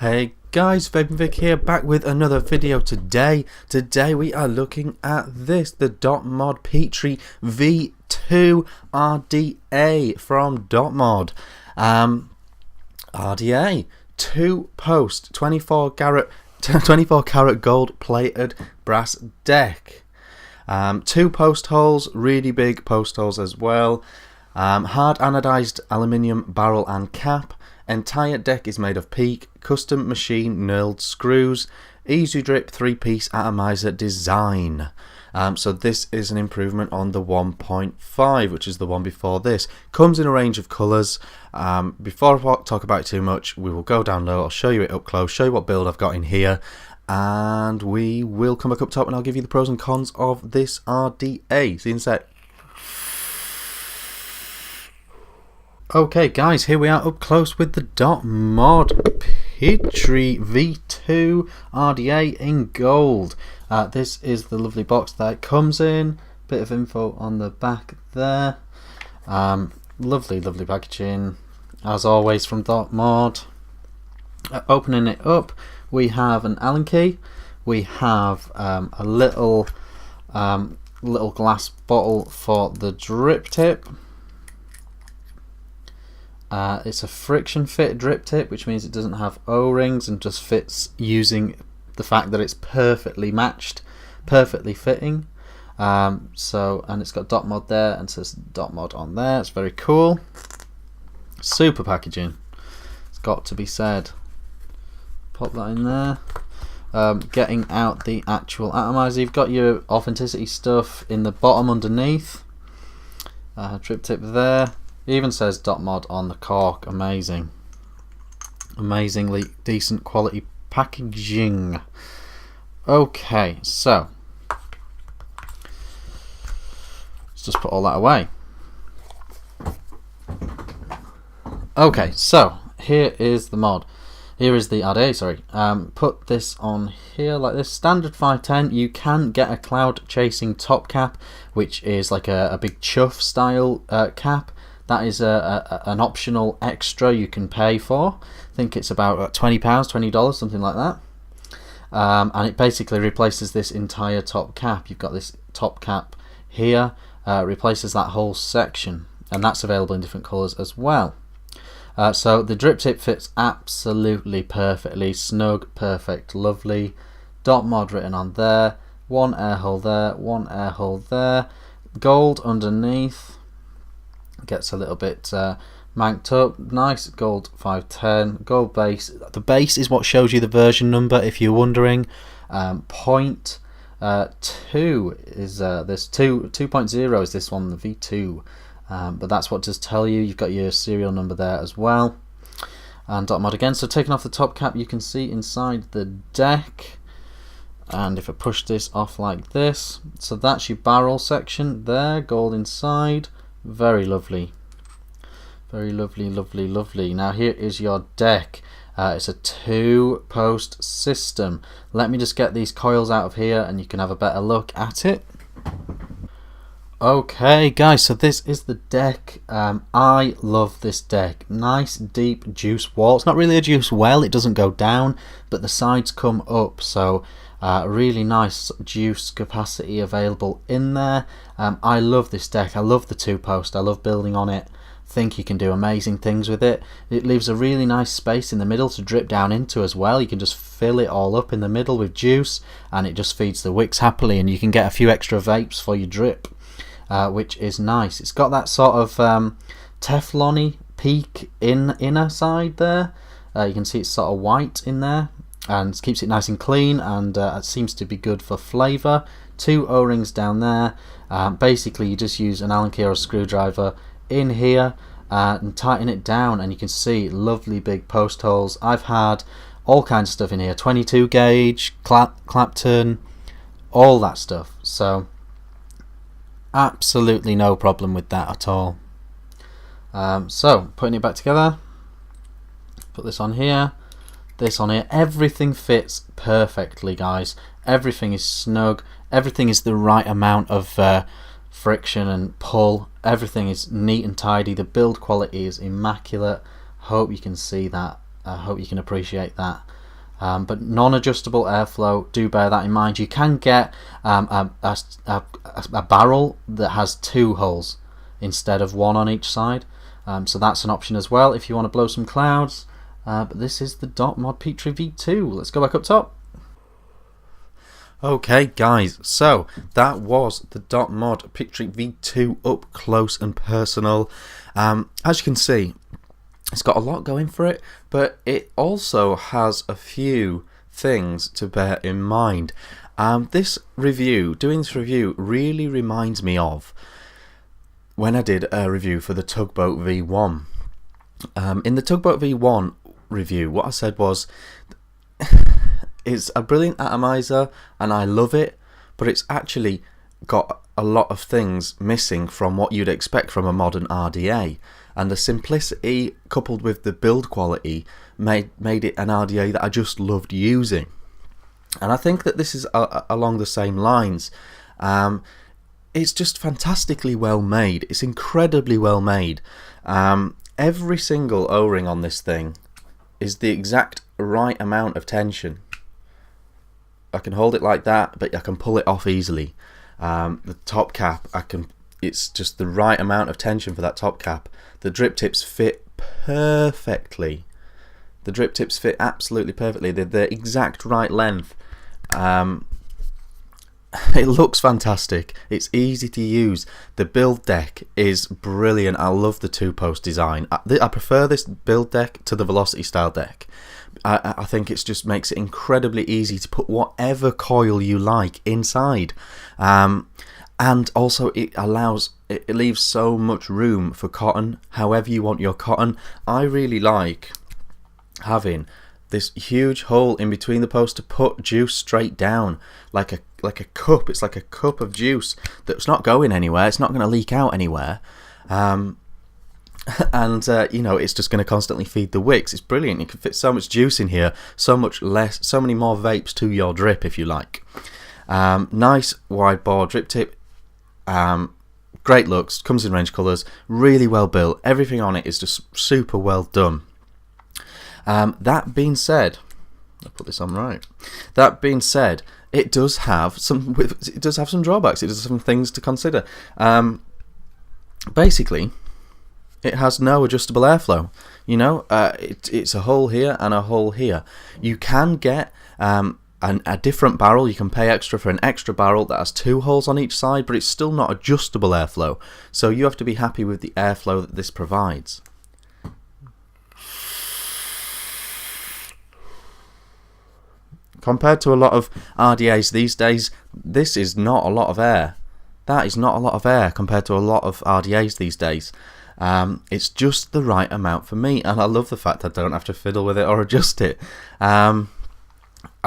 Hey guys, Vick here, back with another video today. Today we are looking at this, the Dotmod Petri V2 RDA from Dotmod. RDA, 2-post, 24 karat gold plated brass deck. 2 post holes, really big post holes as well. Hard anodized aluminium barrel and cap. Entire deck is made of PEEK, custom machine knurled screws, easy drip 3-piece atomizer design. So this is an improvement on the 1.5, which is the one before this. Comes in a range of colours. Before I talk about it too much, we will go down low, I'll show you it up close, show you what build I've got in here, and we will come back up top and I'll give you the pros and cons of this RDA. See you in a sec. Okay guys, here we are up close with the Dotmod Petri V2 RDA in gold. This is the lovely box that it comes in. Bit of info on the back there. Lovely packaging as always from Dotmod. Opening it up, we have an Allen key. We have a little glass bottle for the drip tip. It's a friction fit drip tip, which means it doesn't have O-rings and just fits using the fact that it's perfectly matched, perfectly fitting. And it's got Dotmod there and says Dotmod on there. It's very cool. Super packaging, it's got to be said. Pop that in there. Getting out the actual atomizer, you've got your authenticity stuff in the bottom underneath. Drip tip there. It even says Dotmod on the cork. Amazing. Amazingly decent quality packaging. Okay, so let's just put all that away. Okay, so here is the mod. Here is the RDA, sorry. Put this on here like this. Standard 510. You can get a cloud chasing top cap, which is like a big chuff style cap. That is an optional extra you can pay for. I think it's about £20, $20, something like that. And it basically replaces this entire top cap. You've got this top cap here, replaces that whole section, and that's available in different colours as well. So the drip tip fits absolutely perfectly, snug, perfect, lovely. Dotmod written on there, one air hole there, one air hole there, gold underneath. Gets a little bit manked up. Nice gold 510, gold base. The base is what shows you the version number if you're wondering. Point 2 is this 2.0 is this one, the V2, but that's what does tell you. You've got your serial number there as well. And Dotmod again. So taking off the top cap, you can see inside the deck. And if I push this off like this, so that's your barrel section there, gold inside. Very lovely, very lovely. Now here is your deck. It's a 2-post system. Let me just get these coils out of here and you can have a better look at it. Okay guys, so this is the deck. I love this deck. Nice deep juice wall. It's not really a juice well, it doesn't go down, but the sides come up, so really nice juice capacity available in there. I love this deck. I love the 2-post. I love building on it. Think you can do amazing things with it. It leaves a really nice space in the middle to drip down into as well. You can just fill it all up in the middle with juice and it just feeds the wicks happily, and you can get a few extra vapes for your drip, which is nice. It's got that sort of Teflon-y PEEK inner side there. You can see it's sort of white in there, and keeps it nice and clean, and it seems to be good for flavour. 2 O-rings down there. Basically you just use an Allen key or a screwdriver in here and tighten it down, and you can see lovely big post holes. I've had all kinds of stuff in here, 22 gauge, Clapton, all that stuff, so absolutely no problem with that at all. So putting it back together, put this on here, this on here, everything fits perfectly guys. Everything is snug, everything is the right amount of friction and pull, everything is neat and tidy. The build quality is immaculate. Hope you can see that. I hope you can appreciate that. But non-adjustable airflow, do bear that in mind. You can get a barrel that has 2 holes instead of 1 on each side, so that's an option as well if you want to blow some clouds. But this is the Dotmod Petri V2. Let's go back up top. Okay guys, so that was the Dotmod Petri V2 up close and personal. As you can see, it's got a lot going for it, but it also has a few things to bear in mind. Doing this review really reminds me of when I did a review for the Tugboat V1. In the Tugboat V1 review, what I said was, it's a brilliant atomizer and I love it, but it's actually got a lot of things missing from what you'd expect from a modern RDA, and the simplicity coupled with the build quality made it an RDA that I just loved using. And I think that this is along the same lines. It's just fantastically well made. It's incredibly well made. Every single O-ring on this thing is the exact right amount of tension. I can hold it like that, but I can pull it off easily. The top cap, it's just the right amount of tension for that top cap. The drip tips fit perfectly. The drip tips fit absolutely perfectly. They're the exact right length. It looks fantastic. It's easy to use. The build deck is brilliant. I love the 2-post design. I prefer this build deck to the Velocity style deck. I think it just makes it incredibly easy to put whatever coil you like inside. And also it leaves so much room for cotton, however you want your cotton. I really like having this huge hole in between the posts to put juice straight down, like a cup. It's like a cup of juice that's not going anywhere. It's not going to leak out anywhere. You know, it's just going to constantly feed the wicks. It's brilliant. You can fit so much juice in here, so many more vapes to your drip if you like. Nice wide bore drip tip. Great looks, comes in range colours, really well built. Everything on it is just super well done. That being said, I'll put this on right. That being said, it does have some drawbacks. It does have some things to consider. Basically, it has no adjustable airflow. You know, it's a hole here and a hole here. You can get a different barrel. You can pay extra for an extra barrel that has 2 holes on each side, but it's still not adjustable airflow. So you have to be happy with the airflow that this provides. Compared to a lot of RDAs these days, this is not a lot of air. That is not a lot of air compared to a lot of RDAs these days. It's just the right amount for me, and I love the fact that I don't have to fiddle with it or adjust it. I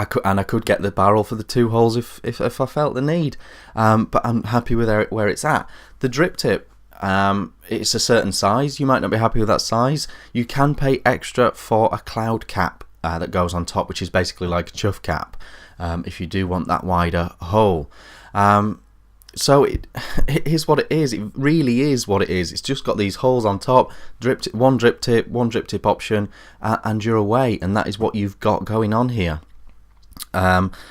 could get the barrel for the 2 holes if I felt the need, but I'm happy with where it's at. The drip tip, it's a certain size. You might not be happy with that size. You can pay extra for a cloud cap that goes on top, which is basically like a chuff cap, if you do want that wider hole. So it is what it is. It really is what it is. It's just got these holes on top, one drip tip option, and you're away, and that is what you've got going on here. For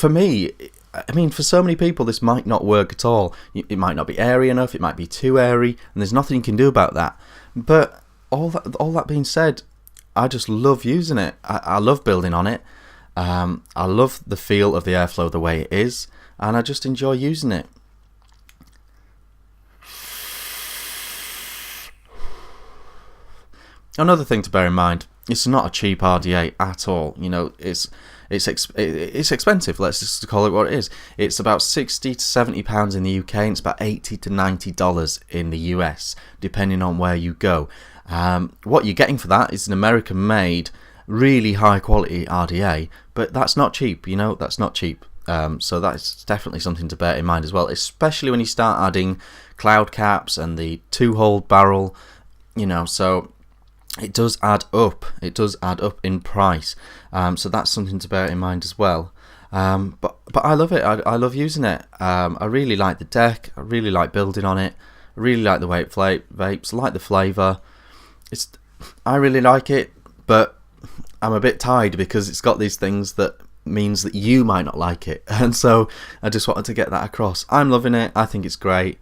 me, I mean, for so many people this might not work at all. It might not be airy enough, it might be too airy, and there's nothing you can do about that. But all that being said, I just love using it. I love building on it. I love the feel of the airflow the way it is, and I just enjoy using it. Another thing to bear in mind, it's not a cheap RDA at all. You know, it's expensive. Let's just call it what it is. It's about £60 to £70 in the UK, and it's about $80 to $90 in the US, depending on where you go. What you're getting for that is an American-made, really high-quality RDA, but that's not cheap. You know, that's not cheap. So that's definitely something to bear in mind as well, especially when you start adding cloud caps and the 2-hole barrel. You know, so it does add up. It does add up in price. So that's something to bear in mind as well. But I love it. I love using it. I really like the deck. I really like building on it. I really like the way it vapes, I like the flavour. I really like it, but I'm a bit tied because it's got these things that means that you might not like it, and so I just wanted to get that across. I'm loving it. I think it's great.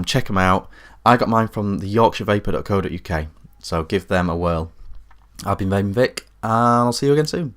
Check them out. I got mine from the yorkshirevapor.co.uk, so give them a whirl. I've been vaping Vick, and I'll see you again soon.